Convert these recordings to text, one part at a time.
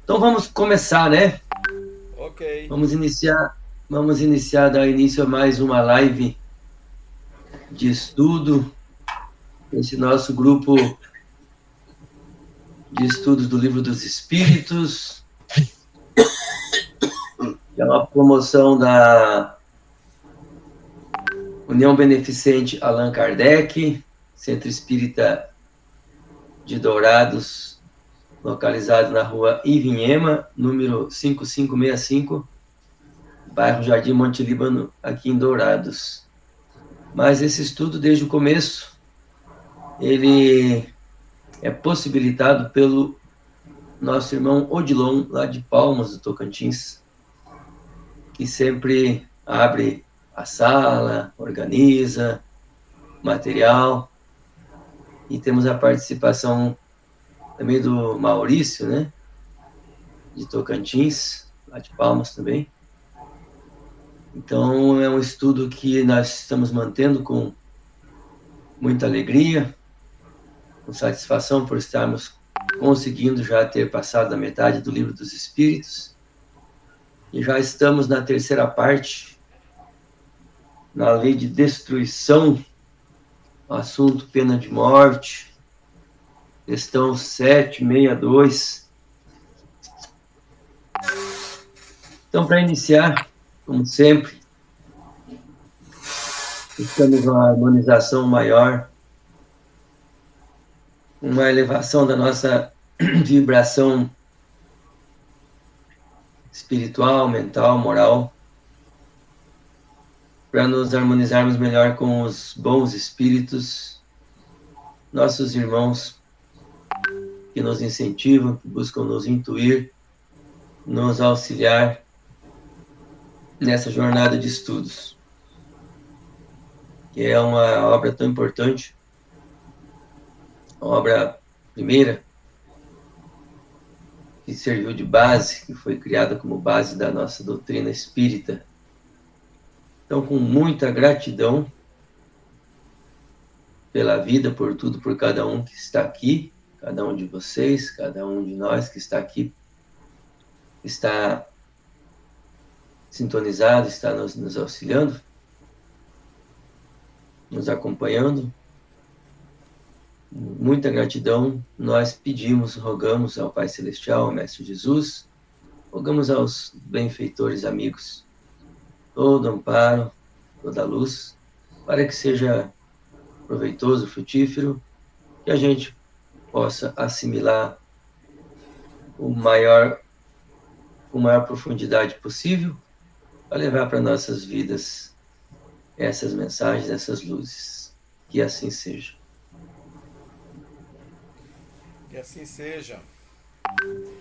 Então vamos começar, né? Ok. Vamos iniciar, dar início a mais uma live de estudo, esse nosso grupo de estudos do Livro dos Espíritos, que é uma promoção da União Beneficente Allan Kardec, Centro Espírita de Dourados, localizado na rua Ivinhema, número 5565, bairro Jardim Monte Líbano, aqui em Dourados. Mas esse estudo, desde o começo, ele é possibilitado pelo nosso irmão Odilon, lá de Palmas, do Tocantins, que sempre abre a sala, organiza material, e temos a participação também do Maurício, né, de Tocantins, lá de Palmas também. Então, é um estudo que nós estamos mantendo com muita alegria, com satisfação por estarmos conseguindo já ter passado a metade do Livro dos Espíritos, e já estamos na terceira parte, na lei de destruição, assunto pena de morte, questão 762. Então, para iniciar, como sempre, estamos numa harmonização maior, uma elevação da nossa vibração espiritual, mental, moral, para nos harmonizarmos melhor com os bons espíritos, nossos irmãos que nos incentivam, que buscam nos intuir, nos auxiliar nessa jornada de estudos, que é uma obra tão importante, a obra primeira, que serviu de base, que foi criada como base da nossa doutrina espírita. Então, com muita gratidão pela vida, por tudo, por cada um que está aqui, cada um de vocês, cada um de nós que está aqui, está sintonizado, está nos auxiliando, nos acompanhando. Muita gratidão. Nós pedimos, rogamos ao Pai Celestial, ao Mestre Jesus, rogamos aos benfeitores amigos, todo amparo, toda luz, para que seja proveitoso, frutífero, que a gente possa assimilar com maior profundidade possível, para levar para nossas vidas essas mensagens, essas luzes. Que assim seja. Que assim seja.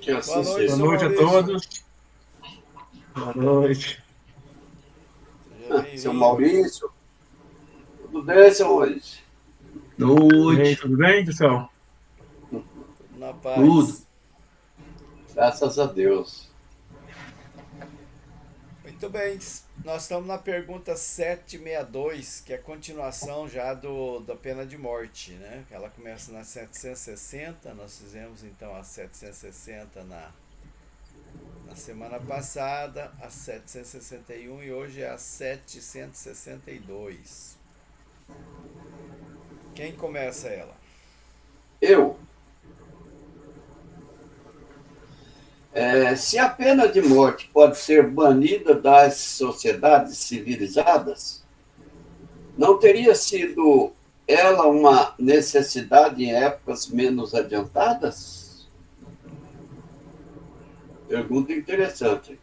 Que assim Boa noite, seja. seu Boa noite a Maurício. todos. Boa noite. Seja Seu bem-vindo. Maurício, tudo bem, seu Maurício? E aí, Noite, tudo bem, pessoal? Na paz. tudo. Graças a Deus. Muito bem. Nós estamos na pergunta 762, que é a continuação já da pena de morte, né? Ela começa na 760, nós fizemos então a 760 na semana passada, a 761 e hoje é a 762. Quem começa ela? Eu. Se a pena de morte pode ser banida das sociedades civilizadas, não teria sido ela uma necessidade em épocas menos adiantadas? Pergunta interessante.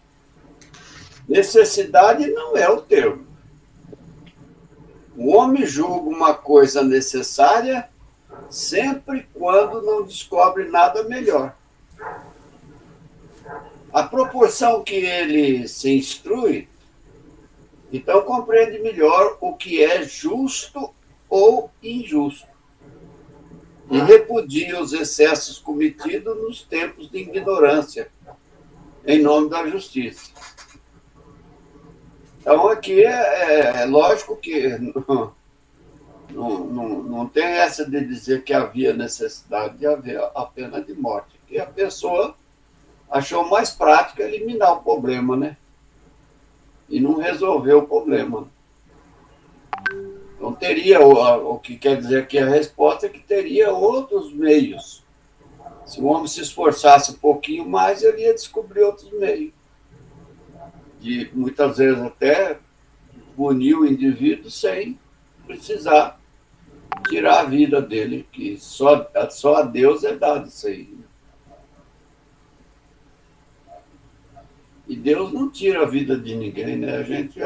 Necessidade não é o termo. O homem julga uma coisa necessária sempre quando não descobre nada melhor. A proporção que ele se instrui, então compreende melhor o que é justo ou injusto e repudia os excessos cometidos nos tempos de ignorância, em nome da justiça. Então, aqui é lógico que não tem essa de dizer que havia necessidade de haver a pena de morte, que a pessoa achou mais prático eliminar o problema, né? E não resolveu o problema. Então teria, o que quer dizer aqui a resposta é que teria outros meios. Se o homem se esforçasse um pouquinho mais, ele ia descobrir outros meios. De muitas vezes até punir o indivíduo sem precisar tirar a vida dele, que só a Deus é dado isso aí. E Deus não tira a vida de ninguém, né? A gente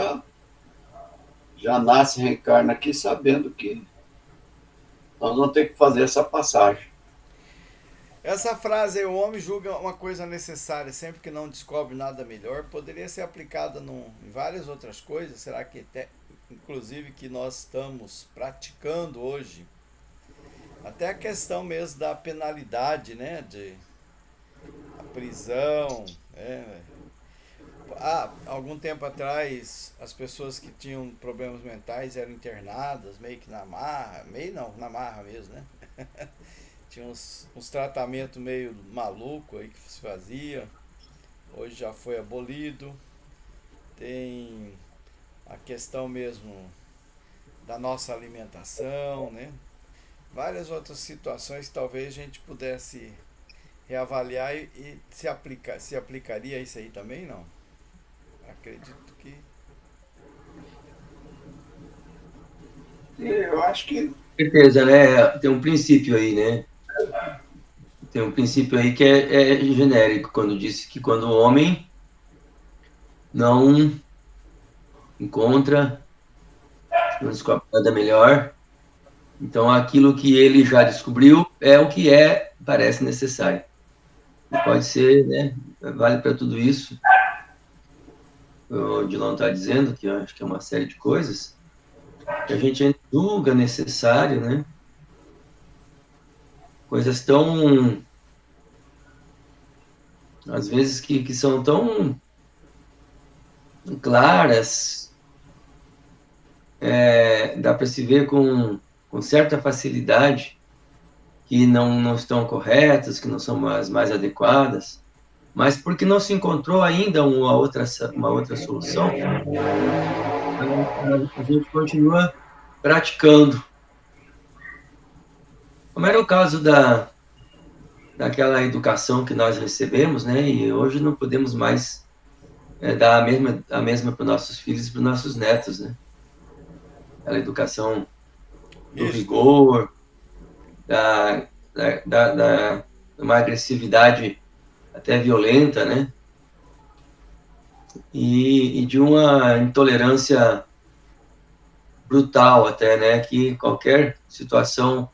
já nasce, reencarna aqui sabendo que nós vamos ter que fazer essa passagem. Essa frase, o homem julga uma coisa necessária sempre que não descobre nada melhor, poderia ser aplicada em várias outras coisas. Será que inclusive que nós estamos praticando hoje? Até a questão mesmo da penalidade, né? De a prisão. Algum tempo atrás, as pessoas que tinham problemas mentais eram internadas meio que na marra, meio não, na marra mesmo, né? Tinha uns tratamentos meio maluco aí que se fazia. Hoje já foi abolido. Tem a questão mesmo da nossa alimentação, né? Várias outras situações que talvez a gente pudesse reavaliar e se aplicaria isso aí também, não? Acredito que... Eu acho que... Com certeza, né? Tem um princípio aí, né? Tem um princípio aí que é genérico, quando disse que quando o homem não encontra, não descobre nada melhor, então aquilo que ele já descobriu é o que parece necessário. E pode ser, né? Vale para tudo isso. O Dilon está dizendo que eu acho que é uma série de coisas que a gente julga necessário, né? Coisas tão, às vezes, que são tão claras, dá para se ver com certa facilidade que não estão corretas, que não são as mais adequadas, mas porque não se encontrou ainda uma outra solução, a gente continua praticando. Como era o caso daquela educação que nós recebemos, né? E hoje não podemos mais dar a mesma para os nossos filhos e para os nossos netos, né? Aquela educação do rigor, da uma agressividade até violenta, né? E de uma intolerância brutal até, né? Que qualquer situação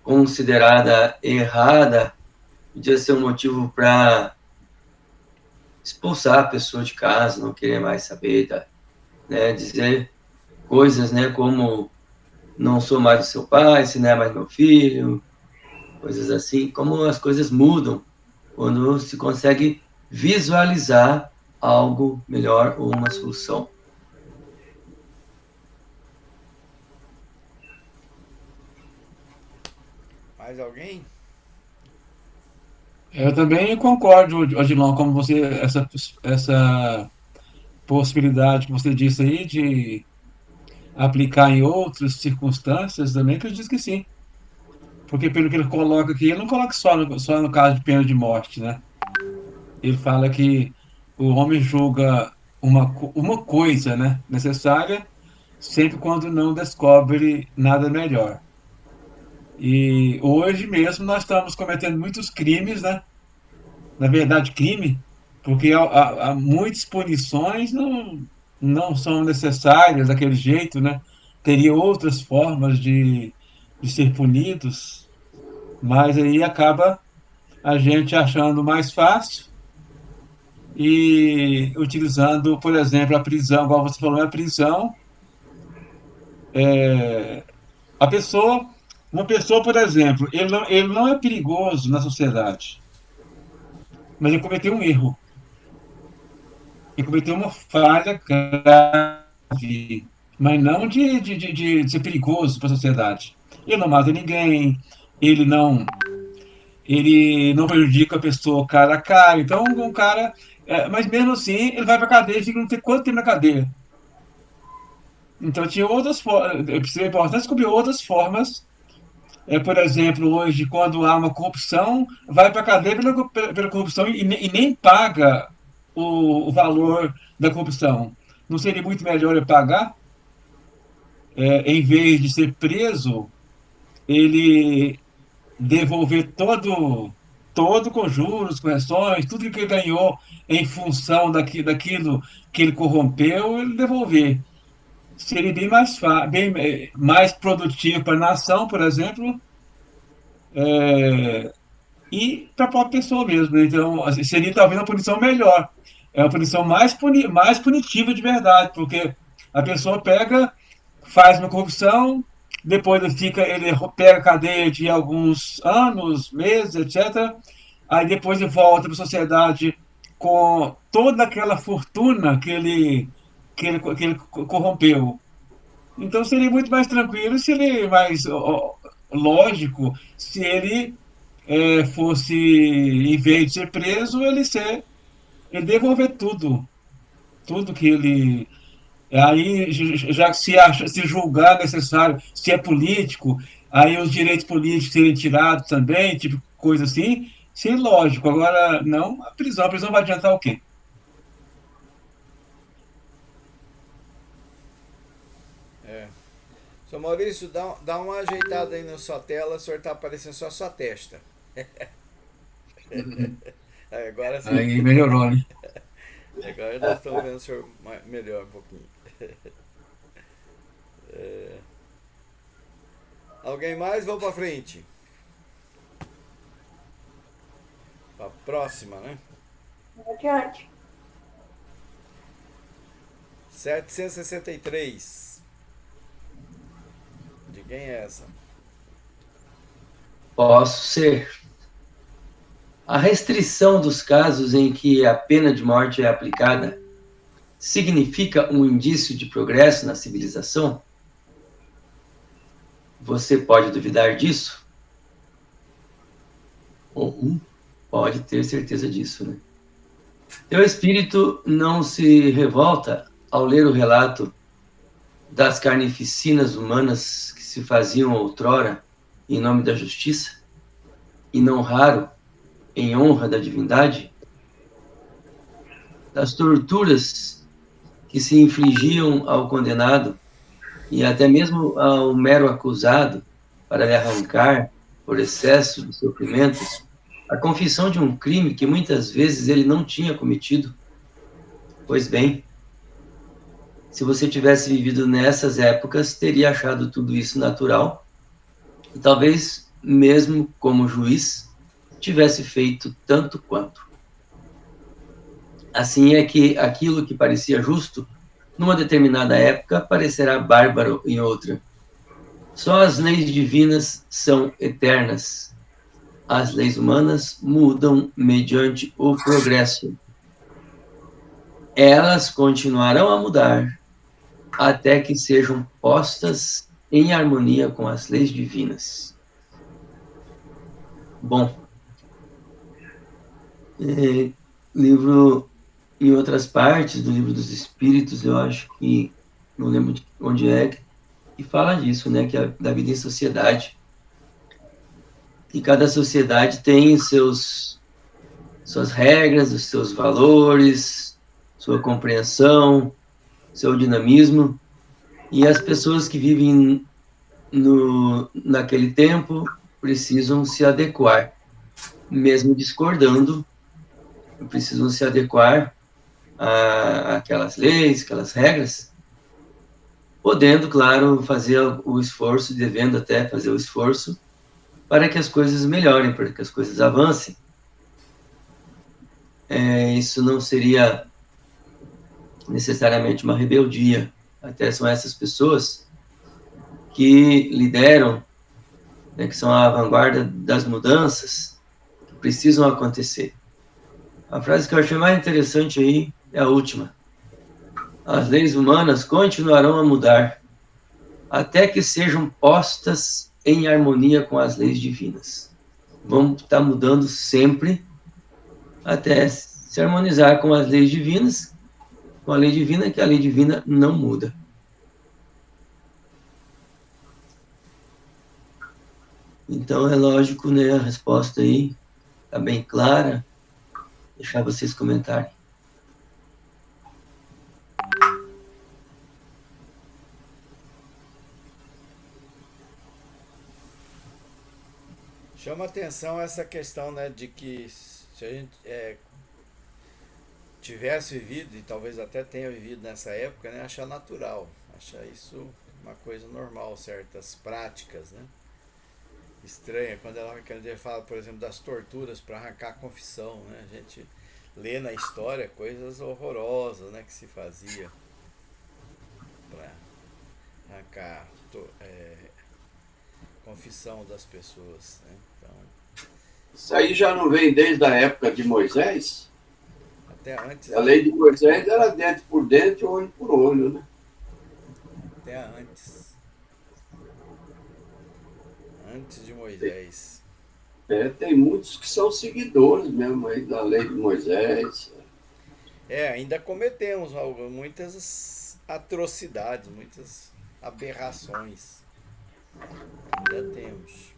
considerada errada podia ser um motivo para expulsar a pessoa de casa, não querer mais saber, né? Dizer coisas, né? Como não sou mais o seu pai, se não é mais meu filho, coisas assim. Como as coisas mudam quando se consegue visualizar algo melhor ou uma solução. Mais alguém? Eu também concordo, Odilon, como você, essa possibilidade que você disse aí de aplicar em outras circunstâncias, também acredito que sim. Porque pelo que ele coloca aqui, ele não coloca só no caso de pena de morte, né? Ele fala que o homem julga uma coisa, né, necessária sempre quando não descobre nada melhor. E hoje mesmo nós estamos cometendo muitos crimes, né? Na verdade, crime, porque há muitas punições não são necessárias daquele jeito, né? Teria outras formas de ser punidos, mas aí acaba a gente achando mais fácil e utilizando, por exemplo, a prisão, igual você falou, a prisão, a pessoa, uma pessoa, por exemplo, ele não é perigoso na sociedade, mas ele cometeu um erro, ele cometeu uma falha grave, mas não de ser perigoso para a sociedade. Ele não mata ninguém, ele ele não prejudica a pessoa cara a cara. Então, um cara. Mas mesmo assim, ele vai para cadeia e fica não sei quanto tempo na cadeia. Então, tinha outras formas. É importante descobrir outras formas. Por exemplo, hoje, quando há uma corrupção, vai para a cadeia pela corrupção e nem paga o valor da corrupção. Não seria muito melhor ele pagar, em vez de ser preso, ele devolver todo com juros, correções, tudo que ele ganhou em função daquilo que ele corrompeu, ele devolver. Seria bem mais produtivo para a nação, por exemplo, e para a própria pessoa mesmo, né? Então, assim, seria talvez uma punição melhor. É uma punição mais punitiva de verdade, porque a pessoa pega, faz uma corrupção, depois ele pega a cadeia de alguns anos, meses, etc. Aí depois ele volta para a sociedade com toda aquela fortuna que ele corrompeu. Então seria muito mais tranquilo, seria mais lógico se ele fosse, em vez de ser preso, ele devolver tudo que ele. Aí, já que se julgar necessário, se é político, aí os direitos políticos serem tirados também, tipo coisa assim, sim, lógico. Agora, não, a prisão vai adiantar o quê? É. Seu Maurício, dá uma ajeitada aí na sua tela, o senhor tá aparecendo só a sua testa. Agora sim. Aí melhorou, né? Agora nós estamos vendo o senhor melhor um pouquinho. Alguém mais? Vamos pra frente. Pra próxima, né? Adiante. 763. De quem é essa? Posso ser. A restrição dos casos em que a pena de morte é aplicada significa um indício de progresso na civilização? Você pode duvidar disso? Ou pode ter certeza disso, né? Teu espírito não se revolta ao ler o relato das carnificinas humanas que se faziam outrora em nome da justiça, e não raro em honra da divindade? Das torturas que se infligiam ao condenado e até mesmo ao mero acusado para lhe arrancar, por excesso de sofrimentos, a confissão de um crime que muitas vezes ele não tinha cometido? Pois bem, se você tivesse vivido nessas épocas, teria achado tudo isso natural e talvez, mesmo como juiz, tivesse feito tanto quanto. Assim é que aquilo que parecia justo numa determinada época parecerá bárbaro em outra. Só as leis divinas são eternas. As leis humanas mudam mediante o progresso. Elas continuarão a mudar até que sejam postas em harmonia com as leis divinas. Bom, livro, em outras partes do Livro dos Espíritos, eu acho que, não lembro onde é, que fala disso, né, que é da vida em sociedade. E cada sociedade tem suas regras, os seus valores, sua compreensão, seu dinamismo, e as pessoas que vivem naquele tempo precisam se adequar, mesmo discordando, precisam se adequar àquelas leis, aquelas regras, podendo, claro, fazer o esforço, devendo até fazer o esforço, para que as coisas melhorem, para que as coisas avancem. Isso não seria necessariamente uma rebeldia. Até são essas pessoas que lideram, né, que são a vanguarda das mudanças que precisam acontecer. A frase que eu achei mais interessante aí é a última. As leis humanas continuarão a mudar até que sejam postas em harmonia com as leis divinas. vão estar mudando sempre até se harmonizar com as leis divinas, com a lei divina, que a lei divina não muda. Então, é lógico, né, a resposta aí está bem clara. Deixar vocês comentarem. Chama atenção essa questão, né, de que se a gente tivesse vivido, e talvez até tenha vivido nessa época, né, achar natural, achar isso uma coisa normal, certas práticas, né? Estranha, quando ele fala, por exemplo, das torturas para arrancar a confissão, né? A gente lê na história coisas horrorosas, né, que se fazia para arrancar confissão das pessoas, né? Então, Isso aí já não vem desde a época de Moisés? até antes, A lei de Moisés era dente por dente, olho por olho, né? até antes de Moisés. Tem muitos que são seguidores mesmo aí da lei de Moisés. Ainda cometemos muitas atrocidades, muitas aberrações. Ainda temos.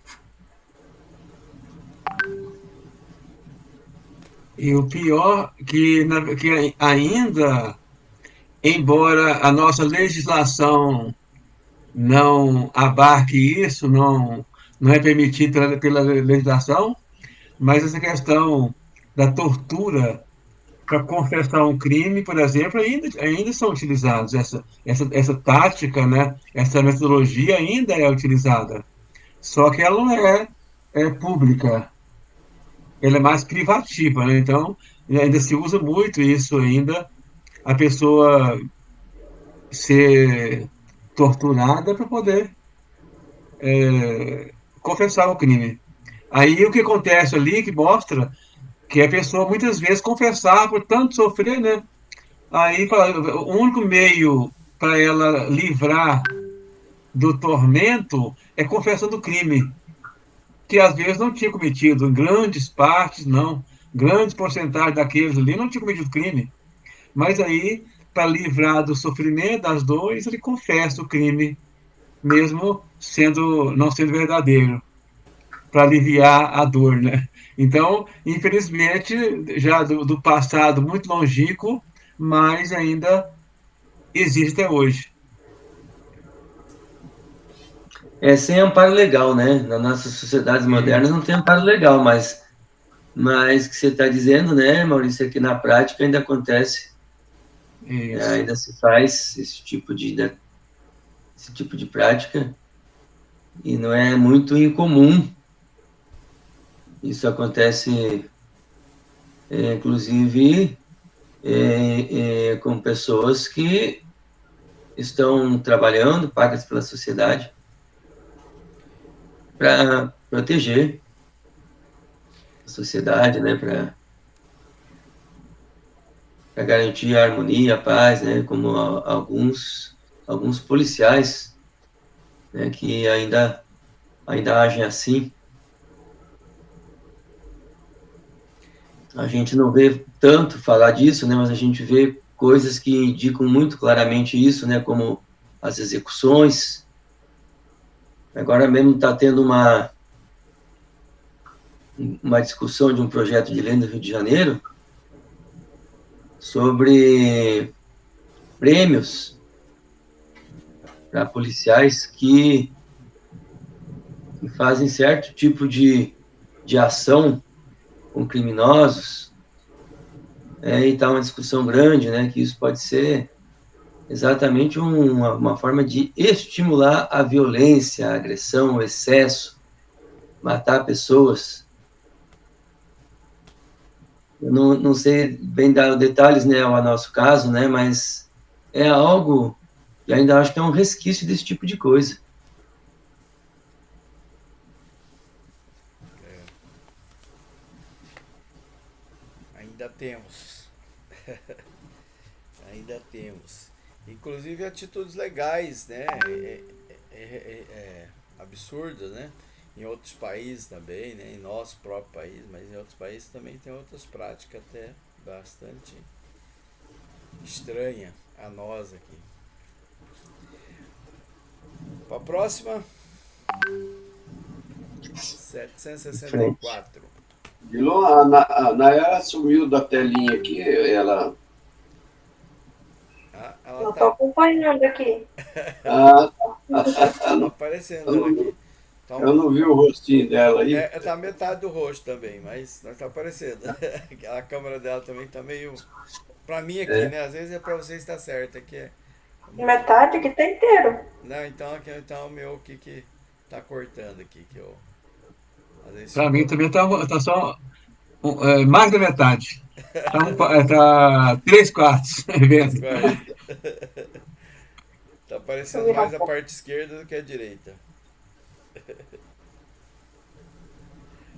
E o pior que ainda, embora a nossa legislação não abarque isso, não é permitido pela legislação, mas essa questão da tortura para confessar um crime, por exemplo, ainda são utilizados. Essa tática, né, essa metodologia ainda é utilizada. Só que ela não é pública, ela é mais privativa, né? Então, ainda se usa muito isso ainda, a pessoa ser torturada para poder confessar o crime. Aí o que acontece ali, que mostra que a pessoa muitas vezes confessar por tanto sofrer, né? Aí o único meio para ela livrar do tormento é confessando o crime, que às vezes não tinha cometido, em grandes partes não, grande porcentagem daqueles ali não tinha cometido crime. Mas aí, para livrar do sofrimento, das dores, ele confessa o crime, mesmo não sendo verdadeiro, para aliviar a dor, né? Então, infelizmente, já do passado muito longínquo, mas ainda existe até hoje. Sem amparo legal, né? Nas nossas sociedades modernas não tem amparo legal, mas o que você está dizendo, né, Maurício, é que na prática ainda acontece, Isso. ainda se faz esse tipo de prática, e não é muito incomum. Isso acontece, inclusive, com pessoas que estão trabalhando, pagas pela sociedade, para proteger a sociedade, né, para garantir a harmonia, a paz, né, como alguns policiais, né, que ainda agem assim. A gente não vê tanto falar disso, né, mas a gente vê coisas que indicam muito claramente isso, né, como as execuções. Agora mesmo está tendo uma discussão de um projeto de lei no Rio de Janeiro sobre prêmios para policiais que fazem certo tipo de ação com criminosos, e está uma discussão grande, né, que isso pode ser exatamente uma forma de estimular a violência, a agressão, o excesso, matar pessoas. Eu não sei bem dar detalhes, né, ao nosso caso, né, mas é algo que ainda acho que é um resquício desse tipo de coisa. Ainda temos. Ainda temos. Inclusive atitudes legais, né? Absurdas, né? em outros países também, né? Em nosso próprio país, mas em outros países também tem outras práticas até bastante estranha a nós aqui. Para a próxima, 764. Dilon, a Nayara sumiu da telinha aqui, ela... Ela Eu tô tá acompanhando aqui. Ah, aparecendo ela aqui. Então, eu não vi o rostinho dela aí. tá metade do rosto também, mas tá aparecendo. A câmera dela também tá meio. Pra mim aqui, né? Às vezes é pra vocês estar certo. Aqui é. Metade que tá inteiro. Não, então o meu aqui que tá cortando aqui, que eu. Às vezes Para mim ficou. também tá só mais da metade. Tá 3/4, Três vendo? quartos. Tá Deixa eu aparecendo virar mais um a pouco. parte esquerda do que a direita.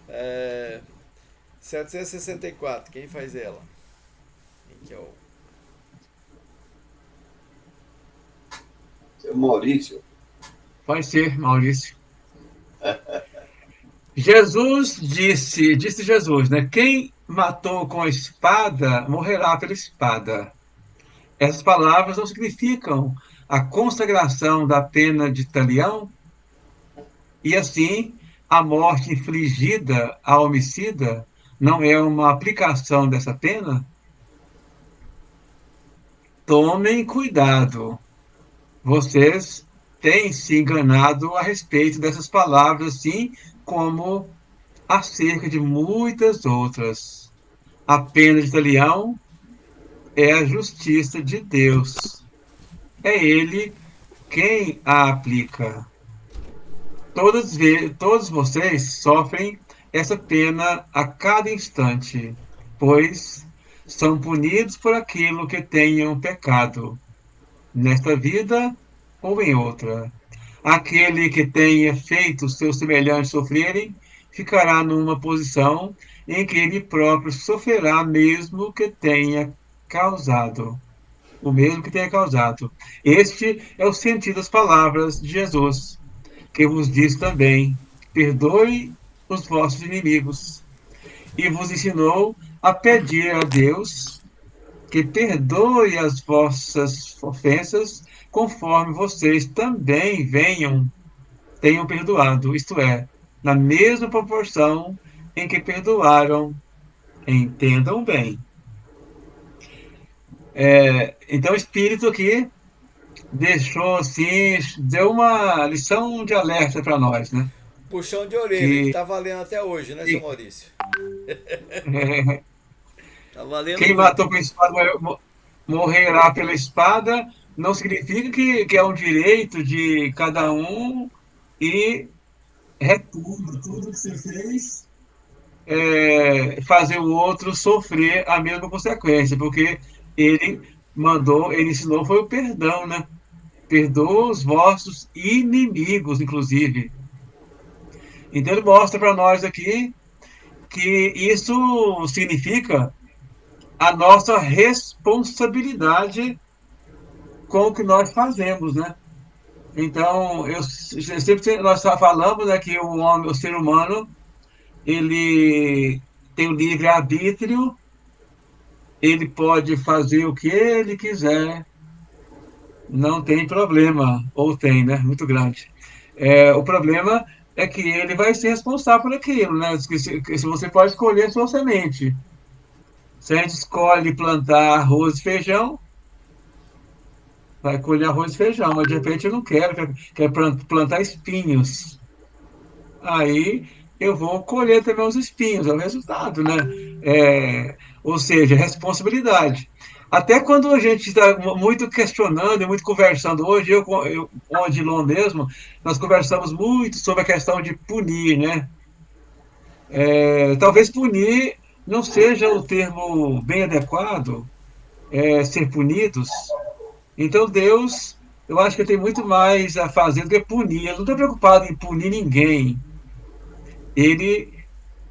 É, 764, quem faz ela? Quem que é o. Seu Maurício. Pode ser, Maurício. Disse Jesus, né? Quem matou com a espada morrerá pela espada. Essas palavras não significam a consagração da pena de talião, e assim a morte infligida ao homicida não é uma aplicação dessa pena? Tomem cuidado, vocês têm se enganado a respeito dessas palavras, assim como acerca de muitas outras. A pena de talião é a justiça de Deus. É Ele quem a aplica. Todos vocês sofrem essa pena a cada instante, pois são punidos por aquilo que tenham pecado, nesta vida ou em outra. Aquele que tenha feito seus semelhantes sofrerem, ficará numa posição em que ele próprio sofrerá o mesmo que tenha causado. Este é o sentido das palavras de Jesus, que vos diz também: perdoe os vossos inimigos, e vos ensinou a pedir a Deus que perdoe as vossas ofensas, conforme vocês também tenham perdoado, isto é, na mesma proporção em que perdoaram. Entendam bem. Então, o Espírito aqui deixou assim, deu uma lição de alerta para nós, né? Puxão de orelha, que Que tá valendo até hoje, né, seu Maurício? Tá valendo quem muito. matou com a espada morrerá pela espada, não significa que é um direito de cada um e retudo tudo que você fez, fazer o outro sofrer a mesma consequência, porque ele ele ensinou foi o perdão, né? Perdoa os vossos inimigos, inclusive. Então ele mostra para nós aqui que isso significa a nossa responsabilidade com o que nós fazemos, né? Então, sempre nós falamos, né, que o ser humano, ele tem o livre arbítrio, ele pode fazer o que ele quiser, não tem problema, ou tem, né? Muito grande. O problema é que ele vai ser responsável por aquilo, né? Se você pode escolher a sua semente. Se a gente escolhe plantar arroz e feijão, vai colher arroz e feijão, mas de repente eu não quero plantar espinhos. Aí eu vou colher também os espinhos, é o resultado, né? Ou seja, responsabilidade. Até quando a gente está muito questionando e muito conversando hoje, com o Odilon mesmo, nós conversamos muito sobre a questão de punir, né? Talvez punir não seja o termo bem adequado, ser punidos. Então Deus, eu acho que tem muito mais a fazer do que punir. Ele não está preocupado em punir ninguém. Ele,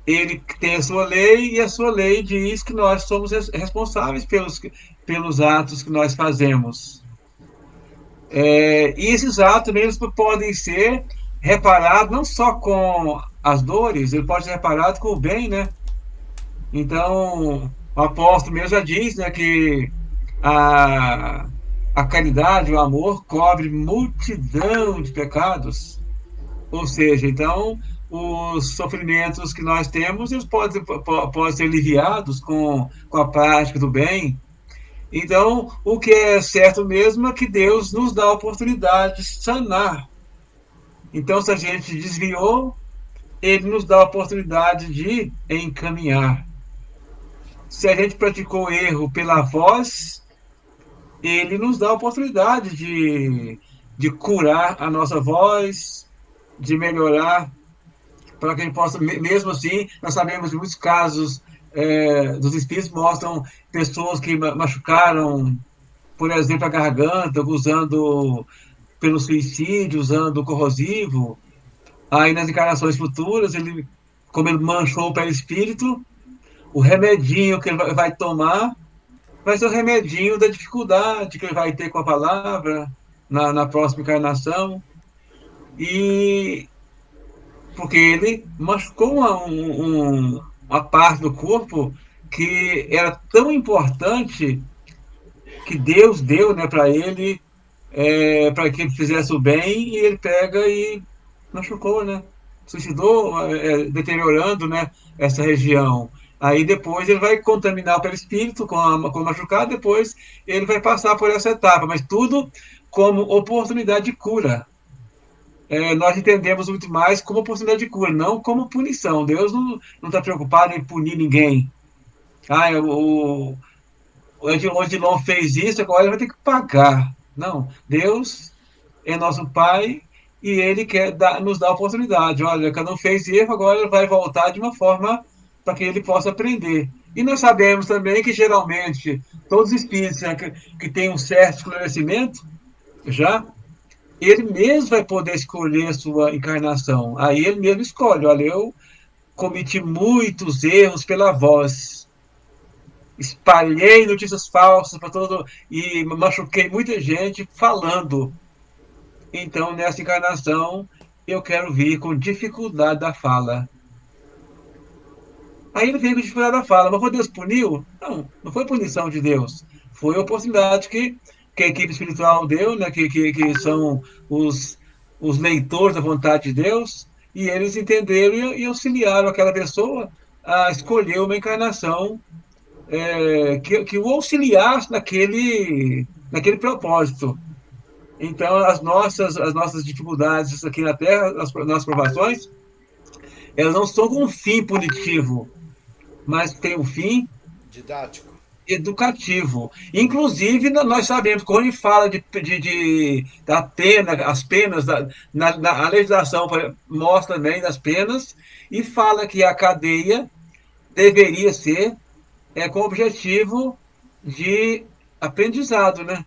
ele tem a sua lei e a sua lei diz que nós somos responsáveis pelos atos que nós fazemos. E esses atos mesmo podem ser reparado não só com as dores, ele pode ser reparado com o bem, né? Então, o apóstolo mesmo já diz, né, que a, a caridade, o amor, cobre multidão de pecados. Ou seja, então, os sofrimentos que nós temos, eles podem ser aliviados com a prática do bem. Então, o que é certo mesmo é que Deus nos dá a oportunidade de sanar. Então, se a gente desviou, ele nos dá a oportunidade de encaminhar. Se a gente praticou erro pela voz, ele nos dá a oportunidade de curar a nossa voz, de melhorar, para que a gente possa, mesmo assim, nós sabemos de muitos casos dos espíritos mostram pessoas que machucaram, por exemplo, a garganta, usando pelo suicídio, usando corrosivo. Aí nas encarnações futuras, como ele manchou o perispírito, o remedinho que ele vai tomar vai ser o remedinho da dificuldade que ele vai ter com a palavra na próxima encarnação. E porque ele machucou uma parte do corpo que era tão importante que Deus deu, né, para ele, para que ele fizesse o bem, e ele pega e machucou, né? Suicidou, deteriorando, né, essa região. Aí depois ele vai contaminar o perispírito com o machucado, depois ele vai passar por essa etapa, mas tudo como oportunidade de cura. Nós entendemos muito mais como oportunidade de cura, não como punição. Deus não está preocupado em punir ninguém. Ah, o Odilon fez isso, agora ele vai ter que pagar. Não, Deus é nosso Pai e Ele quer nos dar a oportunidade. Olha, cada um fez erro, agora ele vai voltar de uma forma para que ele possa aprender. E nós sabemos também que, geralmente, todos os espíritos, né, que têm um certo esclarecimento, já, ele mesmo vai poder escolher a sua encarnação. Aí ele mesmo escolhe. Olha, eu cometi muitos erros pela voz. Espalhei notícias falsas para todo e machuquei muita gente falando. Então, nessa encarnação, eu quero vir com dificuldade da fala. Aí ele veio com dificuldade da fala. Mas foi Deus puniu? Não, não foi punição de Deus. Foi a oportunidade que a equipe espiritual deu, né, que são os leitores da vontade de Deus, e eles entenderam e auxiliaram aquela pessoa a escolher uma encarnação que o auxiliasse naquele propósito. Então, as nossas dificuldades aqui na Terra, as nossas provações, elas não são com um fim punitivo, mas tem um fim Didático. educativo. Inclusive, nós sabemos, quando a gente fala da pena, as penas, a legislação mostra também das penas, e fala que a cadeia deveria ser com o objetivo de aprendizado, né?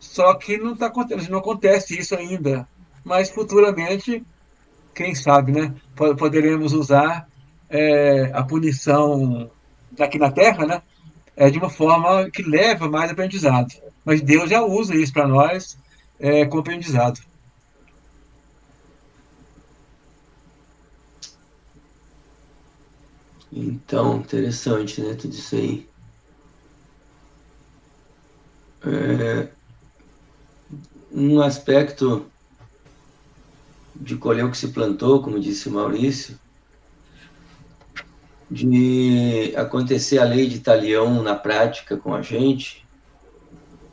Só que não acontece isso ainda. Mas futuramente, quem sabe, né? Poderemos usar a punição aqui na Terra, né? De uma forma que leva mais aprendizado. Mas Deus já usa isso para nós como aprendizado. Então, interessante, né? Tudo isso aí. Um aspecto de colher o que se plantou, como disse o Maurício, de acontecer a lei de Talião na prática com a gente,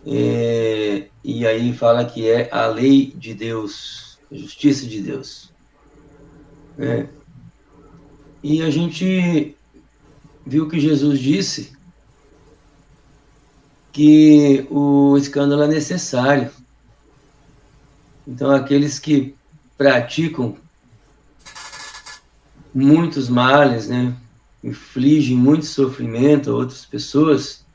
e aí fala que é a lei de Deus, a justiça de Deus. E a gente viu que Jesus disse que o escândalo é necessário. Então, aqueles que praticam muitos males, né, infligem muito sofrimento a outras pessoas,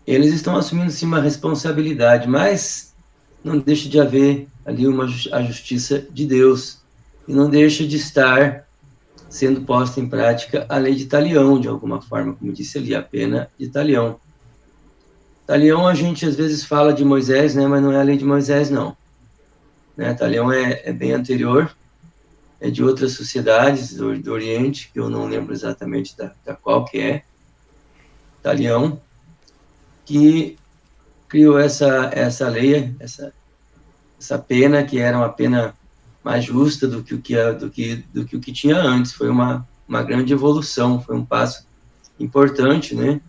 eles estão assumindo sim uma responsabilidade, mas não deixa de haver ali a justiça de Deus, e não deixa de estar sendo posta em prática a lei de Talião, de alguma forma, como disse ali, a pena de Talião. Talião, a gente às vezes fala de Moisés, né, mas não é a lei de Moisés, não. né? Talião é bem anterior, é de outras sociedades do Oriente, que eu não lembro exatamente da qual que é, Talião, que criou essa lei, essa pena, que era uma pena mais justa do que o que tinha antes. Foi uma grande evolução, foi um passo importante, né?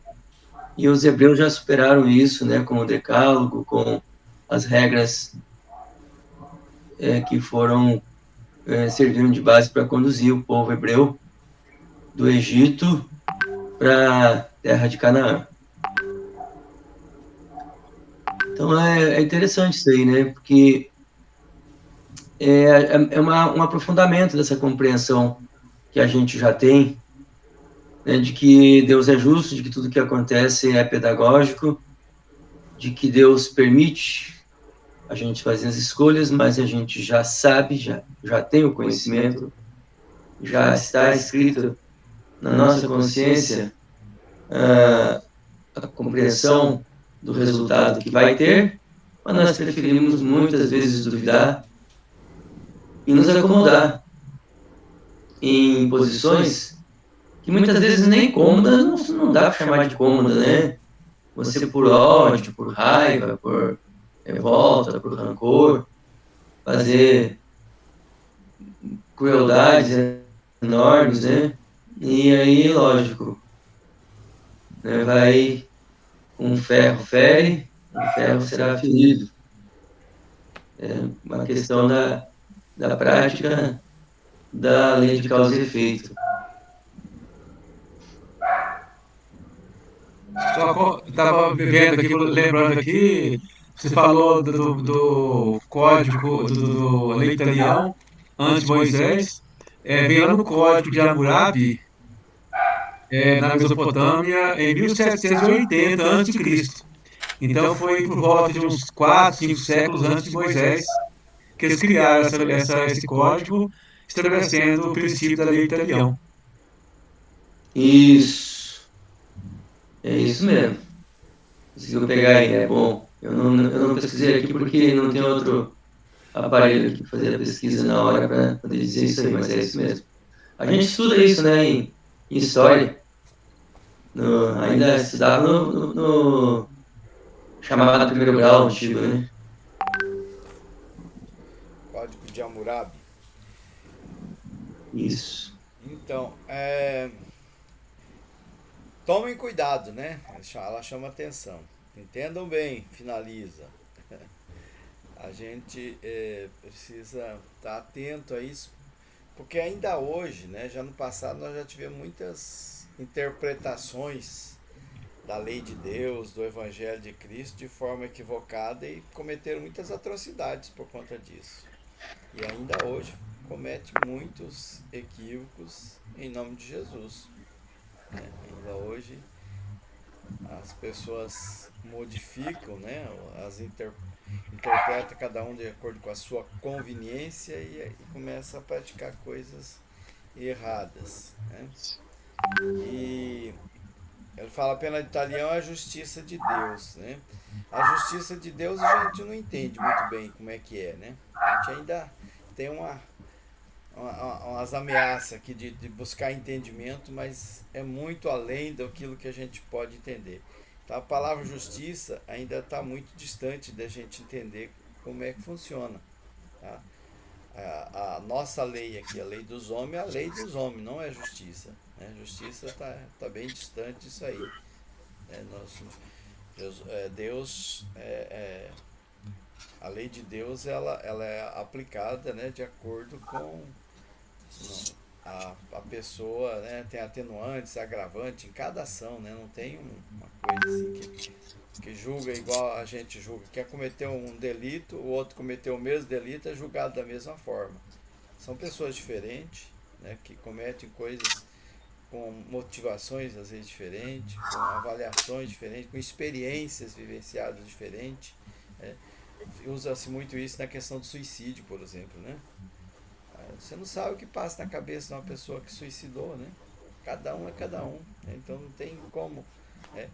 E os hebreus já superaram isso, né? Com o Decálogo, com as regras que foram serviram de base para conduzir o povo hebreu do Egito para a terra de Canaã. Então é interessante isso aí, né? Porque é um aprofundamento dessa compreensão que a gente já tem, né, de que Deus é justo, de que tudo que acontece é pedagógico, de que Deus permite a gente fazer as escolhas, mas a gente já sabe, já tem o conhecimento, já está escrito na nossa consciência a compreensão do resultado que vai ter, mas nós preferimos muitas vezes duvidar e nos acomodar em posições que muitas vezes nem cômodas, não dá para chamar de cômoda, né? Você por ódio, por raiva, por revolta, por rancor, fazer crueldades enormes, né? E aí, lógico, né, vai um ferro fere, um ferro será ferido. É uma questão da prática da lei de causa e efeito. Estava vendo aqui, lembrando aqui, você falou do código do Lei Italião, antes de Moisés, veio lá no código de Hammurabi, na Mesopotâmia, em 1780 a.C. Então foi por volta de uns 4, 5 séculos antes de Moisés que eles criaram esse código, estabelecendo o princípio da Lei Italião. Isso. É isso mesmo. Conseguiu pegar aí, é bom. Eu não pesquisei aqui porque não tem outro aparelho aqui para fazer a pesquisa na hora para poder dizer isso aí, mas é isso mesmo. A gente estuda isso, né, em história. Ainda estudava no chamado primeiro grau antigo, né? Código de Hammurabi. Isso. Então, tomem cuidado, né? Ela chama atenção. Entendam bem, finaliza. A gente precisa estar atento a isso, porque ainda hoje, né, já no passado, nós já tivemos muitas interpretações da lei de Deus, do Evangelho de Cristo, de forma equivocada e cometeram muitas atrocidades por conta disso. E ainda hoje comete muitos equívocos em nome de Jesus. Né? Ainda hoje as pessoas modificam, né, interpreta cada um de acordo com a sua conveniência e começa a praticar coisas erradas. Né? E ele fala a pena de Italião é a justiça de Deus. Né? A justiça de Deus a gente não entende muito bem como é que é. Né? A gente ainda tem umas ameaças aqui de buscar entendimento, mas é muito além daquilo que a gente pode entender. Então, a palavra justiça ainda está muito distante da gente entender como é que funciona. Tá? A nossa lei aqui, a lei dos homens, é a lei dos homens, não é justiça. Né? Justiça está bem distante disso aí. Deus, a lei de Deus ela é aplicada, né, de acordo com a pessoa, né, tem atenuantes, agravante em cada ação, né, não tem uma coisa assim que julga igual a gente julga. Quer cometer um delito, o outro cometeu o mesmo delito, é julgado da mesma forma. São pessoas diferentes, né, que cometem coisas com motivações às vezes diferentes, com avaliações diferentes, com experiências vivenciadas diferentes. Né. Usa-se muito isso na questão do suicídio, por exemplo, né? Você não sabe o que passa na cabeça de uma pessoa que suicidou, né? Cada um é cada um, né? Então não tem como. Né?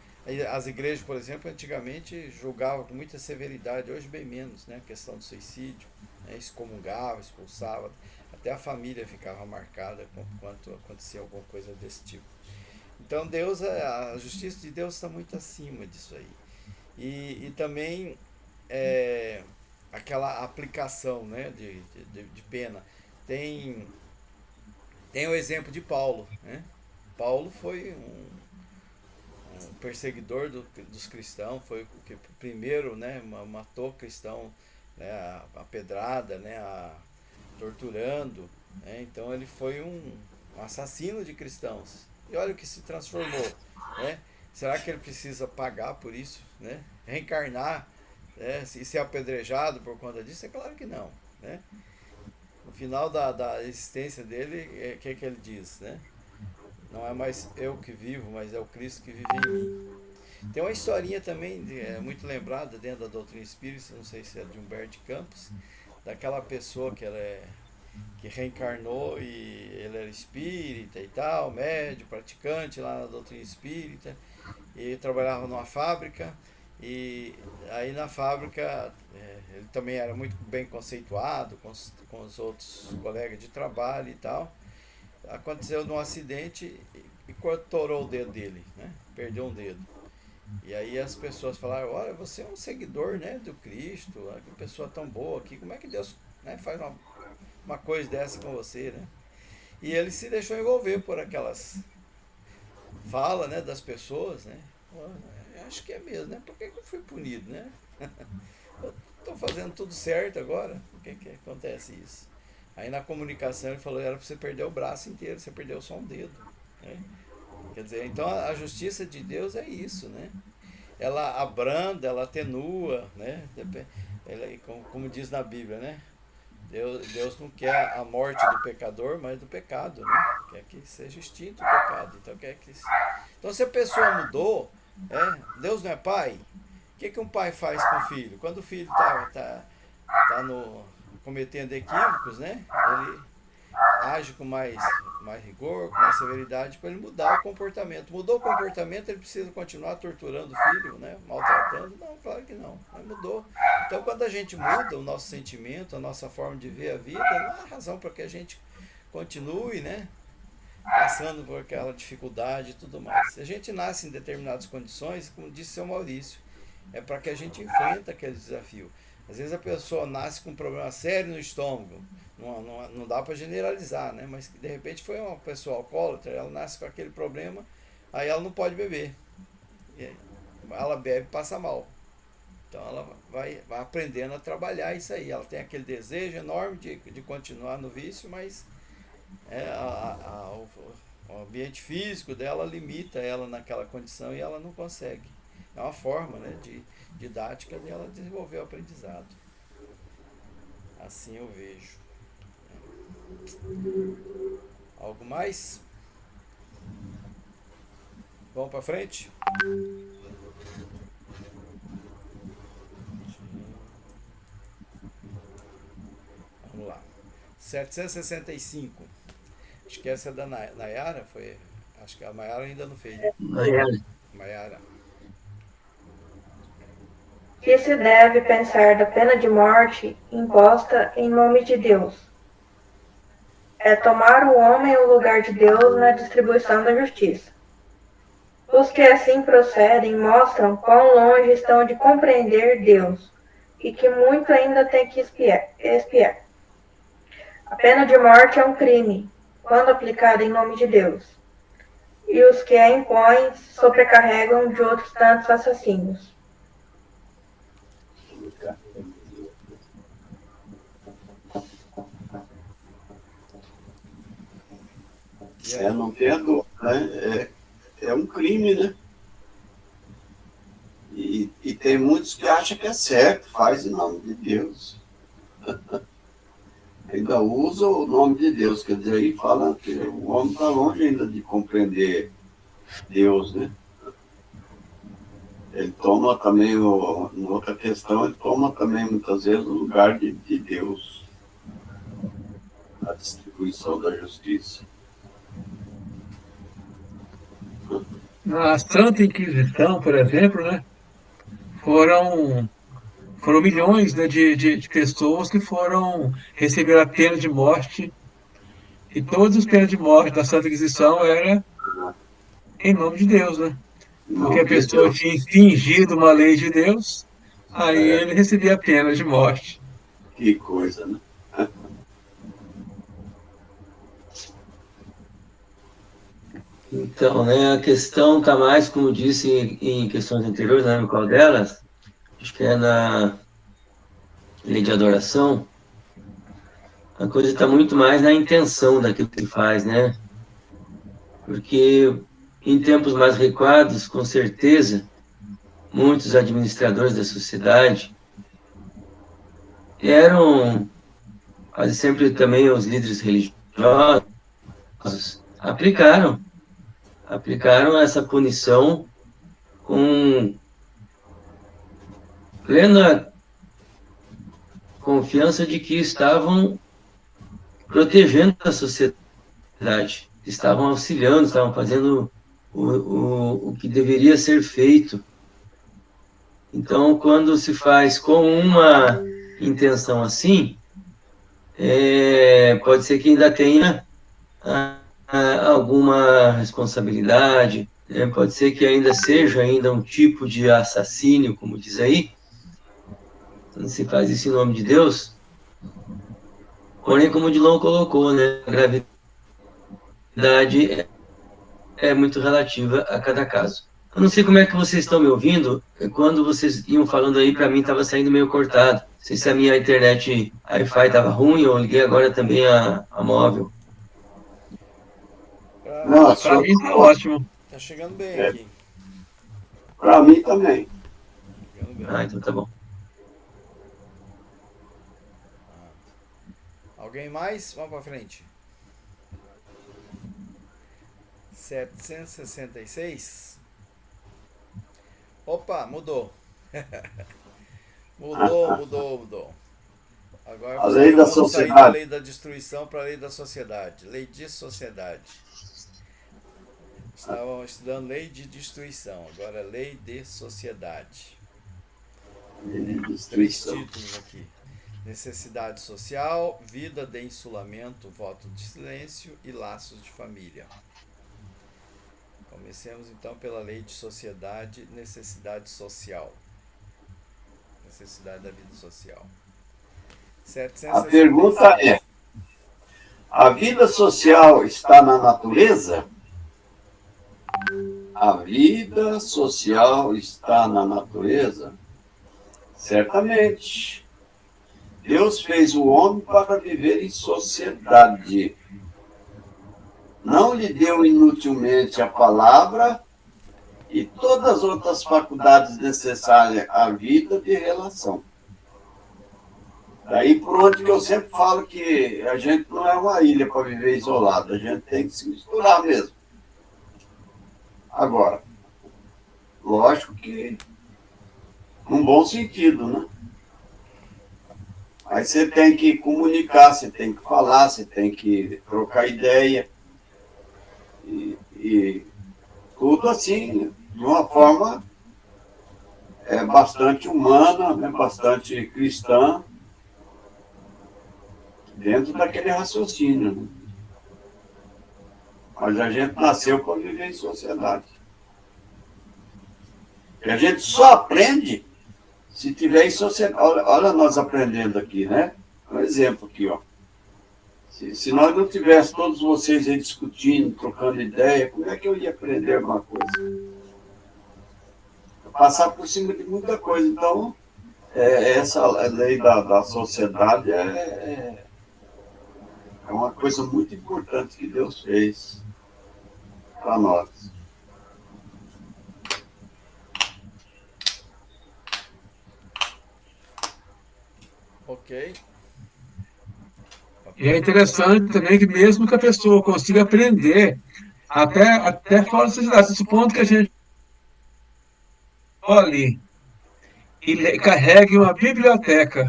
As igrejas, por exemplo, antigamente julgavam com muita severidade, hoje bem menos, né? A questão do suicídio. Né? né? Excomungava, expulsava, até a família ficava marcada quando acontecia alguma coisa desse tipo. Então Deus, a justiça de Deus está muito acima disso aí. E também é, aquela aplicação, né, de pena. Tem, tem o exemplo de Paulo, né? Paulo foi um perseguidor dos cristãos, foi o que primeiro, né, matou cristão, né, a pedrada, né, torturando, né? Então ele foi um assassino de cristãos. E olha o que se transformou, né? Será que ele precisa pagar por isso, né? Reencarnar, né? E ser apedrejado por conta disso? É claro que não, né? No final da existência dele, o que ele diz, né? Não é mais eu que vivo, mas é o Cristo que vive em mim. Tem uma historinha também, muito lembrada dentro da doutrina espírita, não sei se é de Humberto de Campos, daquela pessoa que reencarnou e ele era espírita e tal, médio, praticante lá na doutrina espírita, e trabalhava numa fábrica, e aí na fábrica ele também era muito bem conceituado com os outros colegas de trabalho e tal. Aconteceu num acidente e torou o dedo dele, né? Perdeu um dedo. E aí as pessoas falaram, olha, você é um seguidor, né, do Cristo, que pessoa tão boa aqui, como é que Deus, né, faz uma coisa dessa com você, né? E ele se deixou envolver por aquelas falas, né, das pessoas, né? Eu acho que é mesmo, né? Por que eu fui punido, né? Eu estou fazendo tudo certo agora, por que acontece isso? Aí na comunicação ele falou, era para você perder o braço inteiro, você perdeu só um dedo, né? Quer dizer, então a justiça de Deus é isso, né? Ela abranda, ela atenua, né? Como diz na Bíblia, né? Deus não quer a morte do pecador, mas do pecado, né? Quer que seja extinto o pecado. Então, então se a pessoa mudou, Deus não é pai, o que um pai faz com o filho? Quando o filho tá cometendo equívocos, né? Ele age com mais rigor, com mais severidade para ele mudar o comportamento. Mudou o comportamento, ele precisa continuar torturando o filho, né? Maltratando? Não, claro que não. Mas mudou. Então, quando a gente muda o nosso sentimento, a nossa forma de ver a vida, não há razão para que a gente continue, né? Passando por aquela dificuldade e tudo mais. Se a gente nasce em determinadas condições, como disse o seu Maurício, é para que a gente enfrente aquele desafio. Às vezes a pessoa nasce com um problema sério no estômago, não dá para generalizar, né? Mas de repente foi uma pessoa alcoólatra, ela nasce com aquele problema, aí ela não pode beber. Ela bebe e passa mal. Então ela vai aprendendo a trabalhar isso aí. Ela tem aquele desejo enorme de continuar no vício, mas o ambiente físico dela limita ela naquela condição e ela não consegue. É uma forma, né, didática de ela desenvolver o aprendizado. Assim eu vejo. Algo mais? Vamos para frente? Vamos lá. 765. Acho que essa é da Nayara. Acho que a Mayara ainda não fez. Mayara. Que se deve pensar da pena de morte imposta em nome de Deus? É tomar o homem o lugar de Deus na distribuição da justiça. Os que assim procedem mostram quão longe estão de compreender Deus e que muito ainda tem que expiar. A pena de morte é um crime, quando aplicada em nome de Deus, e os que a impõem sobrecarregam de outros tantos assassinos. Não tem a dúvida, né? É um crime, né? E tem muitos que acham que é certo, faz em nome de Deus. Ainda usa o nome de Deus, quer dizer, aí fala que o homem está longe ainda de compreender Deus, né? Ele toma também, em outra questão, ele toma também muitas vezes o lugar de Deus, a distribuição da justiça. Na Santa Inquisição, por exemplo, né, foram foram milhões, né, de pessoas que foram receber a pena de morte, e todas as penas de morte da Santa Inquisição era em nome de Deus, né? Porque Não, a pessoa tinha infringido uma lei de Deus, aí ele recebia a pena de morte. que coisa, né? Então, né, a questão está mais, como disse em questões anteriores, não lembro qual delas, acho que é na lei de adoração, a coisa está muito mais na intenção daquilo que se faz, né? Porque em tempos mais recuados, com certeza, muitos administradores da sociedade eram quase sempre também os líderes religiosos, aplicaram essa punição com plena confiança de que estavam protegendo a sociedade, estavam auxiliando, estavam fazendo o que deveria ser feito. Então, quando se faz com uma intenção assim, pode ser que ainda tenha alguma responsabilidade, né? Pode ser que ainda seja ainda um tipo de assassínio, como diz aí, quando se faz isso em nome de Deus. Porém, como o Dilon colocou, né, a gravidade é muito relativa a cada caso. Eu não sei como é que vocês estão me ouvindo. Quando vocês iam falando aí, para mim estava saindo meio cortado. Não sei se a minha internet Wi-Fi estava ruim, ou liguei agora também a móvel. Nossa, Para mim está ótimo. Tá chegando bem aqui. para mim também. Chegando bem. Ah, então tá bom. Alguém mais? Vamos para frente. 766. Opa, mudou. Mudou. Agora A lei da vamos sair da sociedade. lei da destruição para a lei da sociedade. Lei de sociedade. Estavam estudando lei de destruição, agora lei de sociedade. Três títulos aqui. Necessidade social, vida de insulamento, voto de silêncio e laços de família. Comecemos então pela lei de sociedade, necessidade social. Necessidade da vida social. A pergunta é: a vida social está na natureza? A vida social está na natureza? Certamente. Deus fez o homem para viver em sociedade. Não lhe deu inutilmente a palavra e todas as outras faculdades necessárias à vida de relação. Daí por onde que eu sempre falo que a gente não é uma ilha para viver isolado, a gente tem que se misturar mesmo. Agora, lógico que num bom sentido, né? Aí você tem que comunicar, você tem que falar, você tem que trocar ideia. E tudo assim, de uma forma bastante humana, né, bastante cristã, dentro daquele raciocínio. Né? Mas a gente nasceu para viver em sociedade. E a gente só aprende se tiver em sociedade. Olha nós aprendendo aqui, né? Um exemplo aqui, ó. Se nós não tivéssemos todos vocês aí discutindo, trocando ideia, como é que eu ia aprender alguma coisa? Passar por cima de muita coisa. Então, essa lei da sociedade é uma coisa muito importante que Deus fez para nós. Ok. E é interessante também que mesmo que a pessoa consiga aprender até fora da sociedade, supondo que a gente olhe e carregue uma biblioteca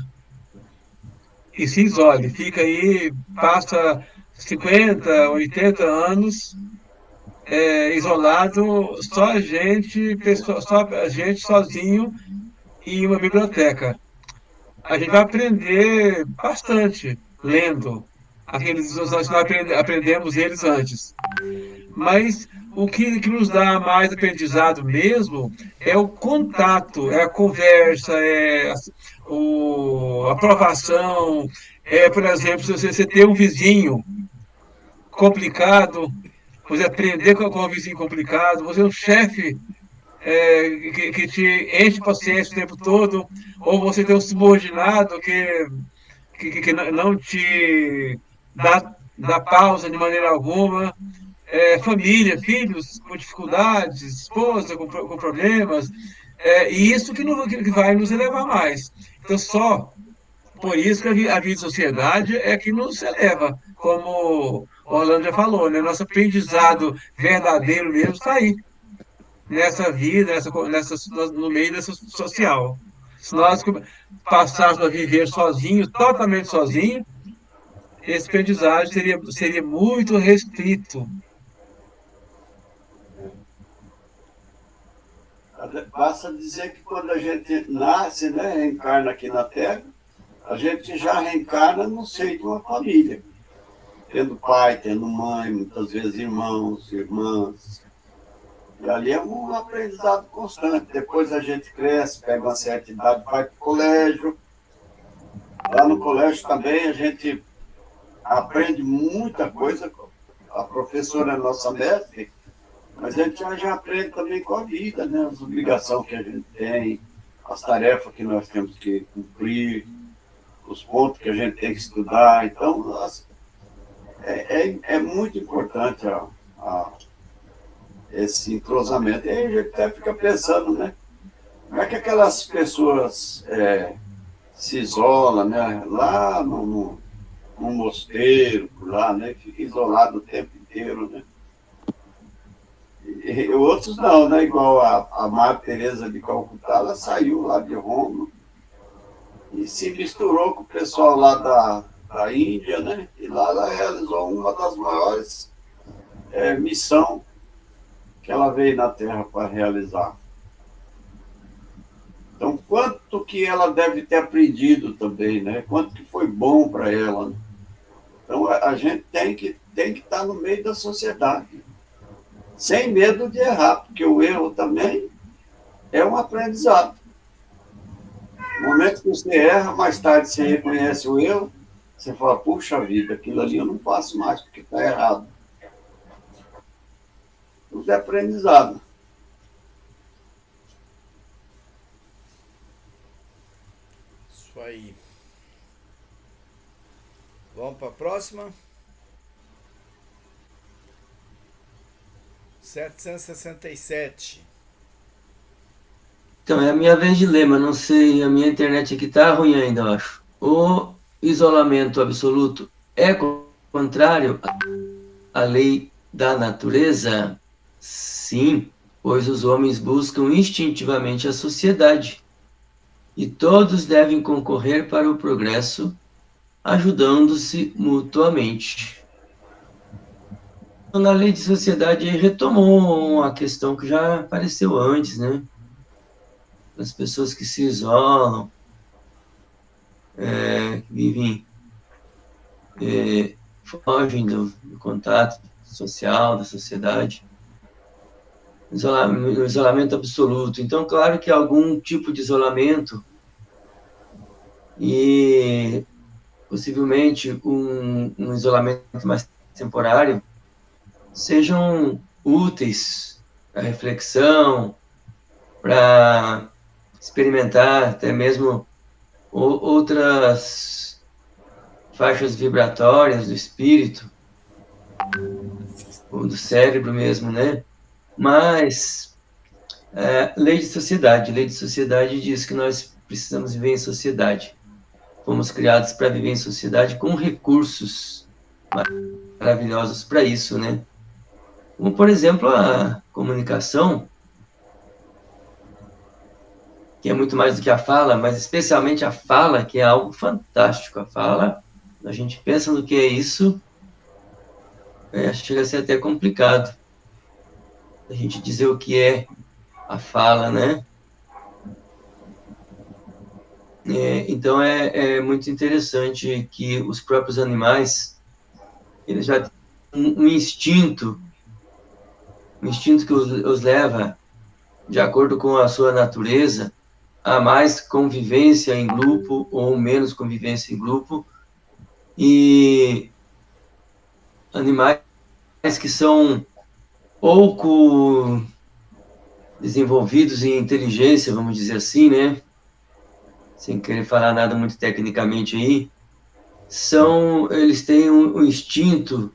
e se isole, fica aí, passa 50, 80 anos isolado, só a gente sozinho em uma biblioteca. a gente vai aprender bastante lendo aqueles nós aprendemos eles antes. Mas o que nos dá mais aprendizado mesmo é o contato, é a conversa, a aprovação. Por exemplo, se você ter um vizinho complicado, você aprender com um vizinho complicado, você é um chefe que te enche de paciência o tempo todo, ou você tem um subordinado que não te dá pausa de maneira alguma, família, filhos com dificuldades, esposa com problemas, e isso que vai nos elevar mais. Então, só por isso que a vida em sociedade é que nos eleva, como o Orlando já falou, né? Nosso aprendizado verdadeiro mesmo está aí, nessa vida, no meio dessa social. Se nós passássemos a viver sozinhos, totalmente sozinhos, esse aprendizado seria muito restrito. Basta dizer que quando a gente nasce, né, reencarna aqui na Terra, a gente já reencarna no seio de uma família, tendo pai, tendo mãe, muitas vezes irmãos, irmãs. E ali é um aprendizado constante. Depois a gente cresce, pega uma certa idade, vai para o colégio. Lá no colégio também a gente aprende muita coisa. A professora é nossa mestre, mas a gente já aprende também com a vida, né? As obrigações que a gente tem, as tarefas que nós temos que cumprir, os pontos que a gente tem que estudar. Então, nossa, é muito importante esse entrosamento. E aí a gente até fica pensando, né? Como é que aquelas pessoas se isolam, né? Lá no mosteiro, por lá, né? Fica isolado o tempo inteiro, né? E outros não, né? Igual a Madre Teresa de Calcutá, ela saiu lá de Roma e se misturou com o pessoal lá da Índia, né? E lá ela realizou uma das maiores missões que ela veio na Terra para realizar. Então, quanto que ela deve ter aprendido também, né? Quanto que foi bom para ela. Né? Então, a gente tem que estar no meio da sociedade, sem medo de errar, porque o erro também é um aprendizado. No momento que você erra, mais tarde você reconhece o erro, você fala, puxa vida, aquilo ali eu não faço mais, porque está errado. Tudo é aprendizado. Isso aí. Vamos para a próxima? 767. Então, é a minha vez de ler, mas não sei, a minha internet aqui tá ruim ainda, eu acho. O isolamento absoluto é contrário à lei da natureza? Sim, pois os homens buscam instintivamente a sociedade e todos devem concorrer para o progresso, ajudando-se mutuamente. Na lei de sociedade retomou a questão que já apareceu antes, né? As pessoas que se isolam, vivem, fogem do contato social, da sociedade. Isolamento absoluto. Então, claro que algum tipo de isolamento e possivelmente um isolamento mais temporário sejam úteis para reflexão, para experimentar até mesmo outras faixas vibratórias do espírito, ou do cérebro mesmo, né? Mas lei de sociedade diz que nós precisamos viver em sociedade. Fomos criados para viver em sociedade com recursos maravilhosos para isso, né? Como, por exemplo, a comunicação, que é muito mais do que a fala, mas especialmente a fala, que é algo fantástico. A fala, a gente pensa no que é isso, chega a ser até complicado a gente dizer o que é a fala, né? Então, é muito interessante que os próprios animais, eles já têm um instinto que os leva, de acordo com a sua natureza, a mais convivência em grupo ou menos convivência em grupo, e animais que são pouco desenvolvidos em inteligência, vamos dizer assim, né? Sem querer falar nada muito tecnicamente aí, eles têm um instinto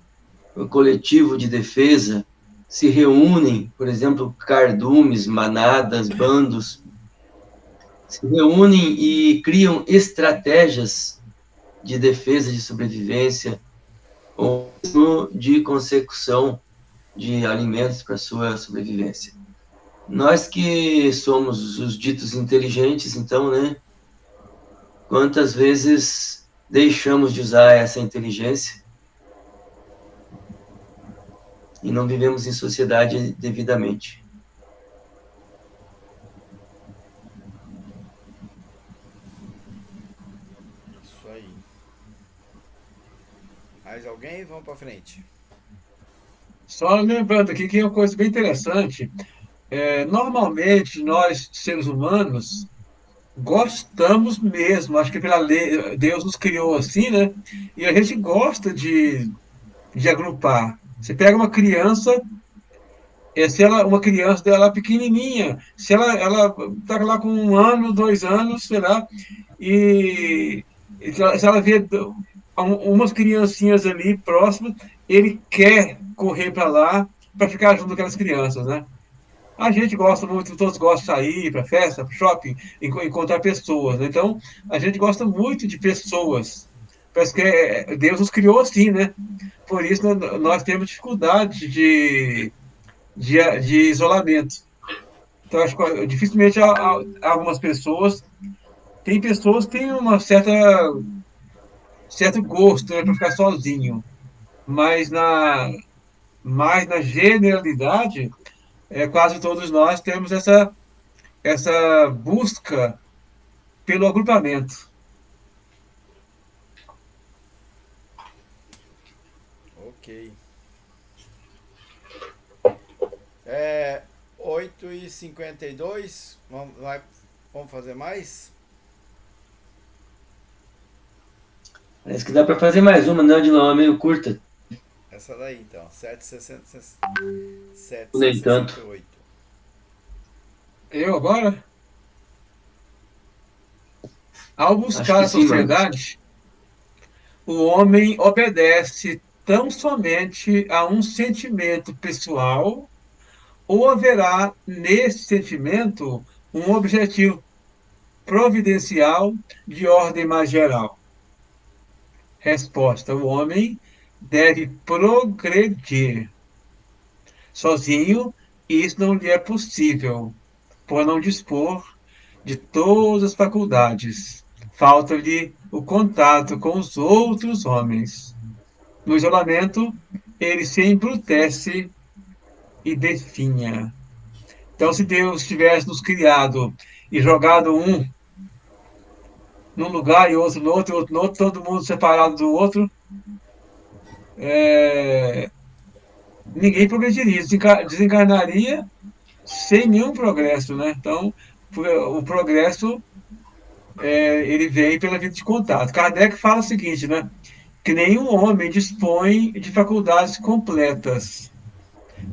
coletivo de defesa, se reúnem, por exemplo, cardumes, manadas, bandos, se reúnem e criam estratégias de defesa, de sobrevivência, ou de consecução de alimentos para sua sobrevivência. Nós que somos os ditos inteligentes, então, né? Quantas vezes deixamos de usar essa inteligência e não vivemos em sociedade devidamente? Isso aí. Mais alguém? Vamos para frente. Só lembrando aqui que é uma coisa bem interessante. Normalmente, nós, seres humanos, gostamos mesmo, acho que pela lei, Deus nos criou assim, né? E a gente gosta de agrupar. Você pega uma criança, se ela, uma criança dela pequenininha, se ela tá lá com 1 ano, 2 anos, sei lá, e se ela vê umas criancinhas ali próximas, ele quer correr para lá para ficar junto com aquelas crianças, né? A gente gosta muito, todos gostam de sair para festa, para shopping, encontrar pessoas, né? Então, a gente gosta muito de pessoas. Parece que Deus nos criou assim, né? Por isso nós temos dificuldade de isolamento. Então, acho que dificilmente algumas pessoas. Tem pessoas que têm uma certo gosto, né, para ficar sozinho, mas na generalidade, quase todos nós temos essa busca pelo agrupamento. Ok. 8h52. Vamos fazer mais? Parece que dá para fazer mais uma, não, de uma meio curta. Essa daí então, Nem tanto. 768. Eu agora? Ao Acho buscar que a sim, mano. sociedade, o homem obedece tão somente a um sentimento pessoal, ou haverá nesse sentimento um objetivo providencial de ordem mais geral? Resposta: o homem deve progredir. Sozinho, isso não lhe é possível, por não dispor de todas as faculdades. Falta-lhe o contato com os outros homens. No isolamento, ele se embrutece e definha. Então, se Deus tivesse nos criado e jogado um num lugar e outro no outro, outro no outro, todo mundo separado do outro, ninguém progrediria, desencarnaria sem nenhum progresso, né? Então, o progresso ele vem pela vida de contato. Kardec fala o seguinte, né? Que nenhum homem dispõe de faculdades completas.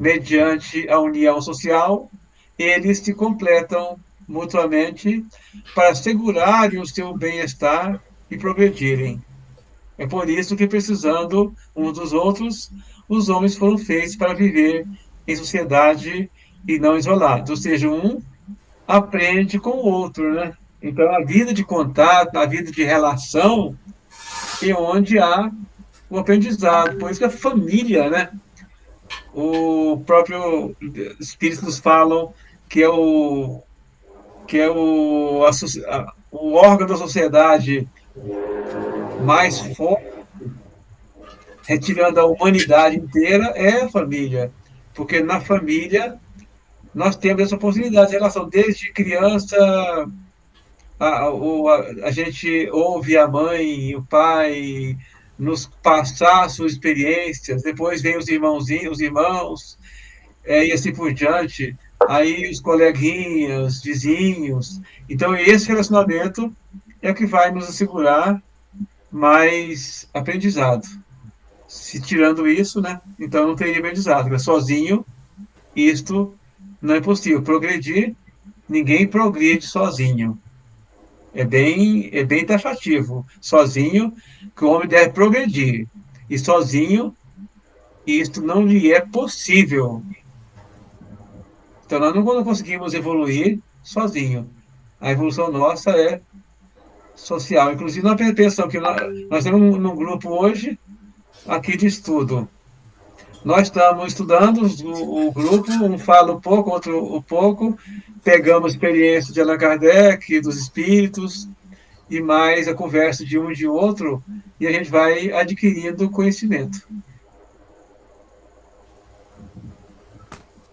Mediante a união social, eles se completam mutuamente para assegurarem o seu bem-estar e progredirem. É por isso que, precisando uns dos outros, os homens foram feitos para viver em sociedade e não isolados. Ou seja, um aprende com o outro, né? Então, a vida de contato, a vida de relação, é onde há o aprendizado. Por isso que a família, né? O próprio Espírito nos falam que o órgão da sociedade mais forte, retirando a humanidade inteira, é a família. Porque na família nós temos essa possibilidade de relação desde criança, a gente ouve a mãe e o pai nos passar suas experiências, depois vem os irmãozinhos, os irmãos, e assim por diante, aí os coleguinhas, vizinhos. Então, esse relacionamento é o que vai nos assegurar mais aprendizado. Se tirando isso, né, então não teria aprendizado, porque sozinho, isto não é possível. Progredir, ninguém progride sozinho. É bem taxativo. Sozinho, que o homem deve progredir. E sozinho, isto não lhe é possível. Então, nós não conseguimos evoluir sozinho. A evolução nossa é social. Inclusive, nós pensamos que nós temos num grupo hoje aqui de estudo. Nós estamos estudando, o grupo, um fala um pouco, outro um pouco, pegamos experiência de Allan Kardec, dos espíritos, e mais a conversa de um e de outro, e a gente vai adquirindo conhecimento.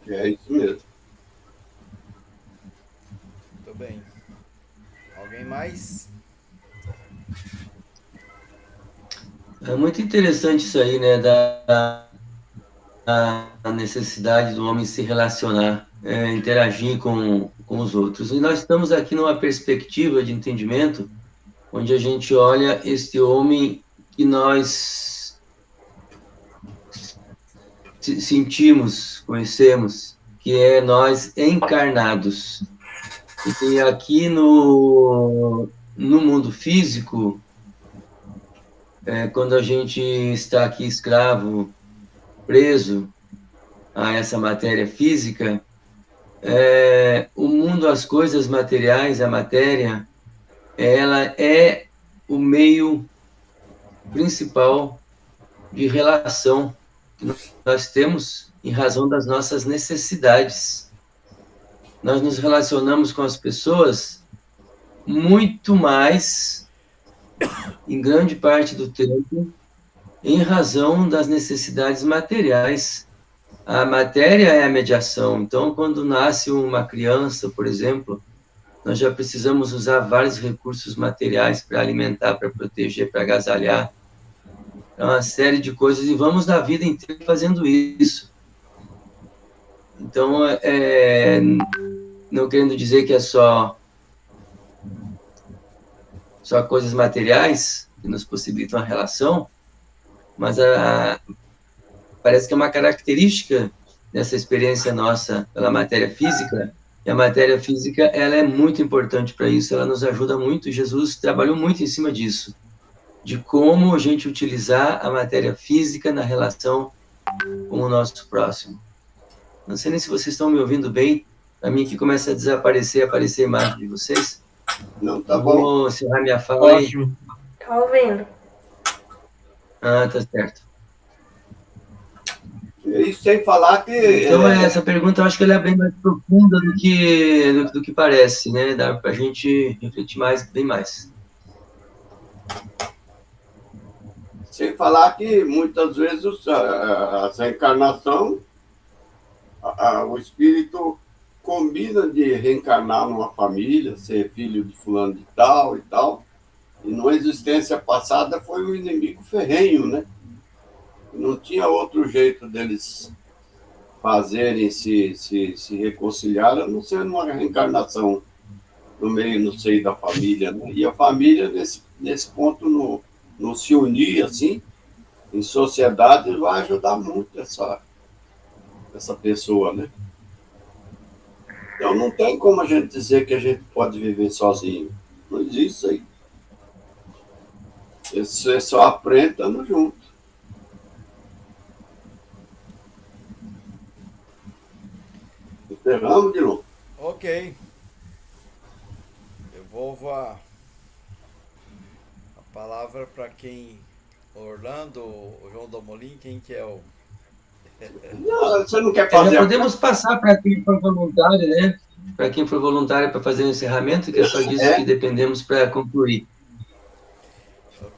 É isso mesmo. Muito bem. Alguém mais? É muito interessante isso aí, né? A necessidade do homem se relacionar, interagir com os outros. E nós estamos aqui numa perspectiva de entendimento, onde a gente olha este homem que nós sentimos, conhecemos, que é nós encarnados. E aqui no mundo físico, quando a gente está aqui escravo, preso a essa matéria física, o mundo, as coisas materiais, a matéria, ela é o meio principal de relação que nós temos em razão das nossas necessidades. Nós nos relacionamos com as pessoas muito mais, em grande parte do tempo, em razão das necessidades materiais. A matéria é a mediação. Então, quando nasce uma criança, por exemplo, nós já precisamos usar vários recursos materiais para alimentar, para proteger, para agasalhar. É uma série de coisas, e vamos na vida inteira fazendo isso. Então, não querendo dizer que é só coisas materiais que nos possibilitam a relação, mas parece que é uma característica dessa experiência nossa pela matéria física, e a matéria física, ela é muito importante para isso, ela nos ajuda muito. Jesus trabalhou muito em cima disso, de como a gente utilizar a matéria física na relação com o nosso próximo. Não sei nem se vocês estão me ouvindo bem, para mim que começa a aparecer a imagem de vocês. Não, tá bom. Vou encerrar minha fala aí. Ótimo. Tá ouvindo? Ah, tá certo. E sem falar que... Então, essa pergunta, eu acho que ela é bem mais profunda do que parece, né? Dá para a gente refletir bem mais. Sem falar que, muitas vezes, essa encarnação, o espírito combina de reencarnar numa família, ser filho de fulano de tal e tal, e numa existência passada foi um inimigo ferrenho, né? Não tinha outro jeito deles fazerem se reconciliar, a não ser numa reencarnação no seio da família, né? E a família, nesse ponto, no se unir, assim, em sociedade, vai ajudar muito essa pessoa, né? Então, não tem como a gente dizer que a gente pode viver sozinho. Não existe isso aí. Você só aprende estando junto. Encerramos de novo. Ok. Devolvo a palavra para quem... Orlando, o João Domolin, quem que é o... Não, você não quer fazer... Já podemos passar para quem for voluntário, né? Para quem for voluntário para fazer o encerramento, que é só disso que dependemos para concluir.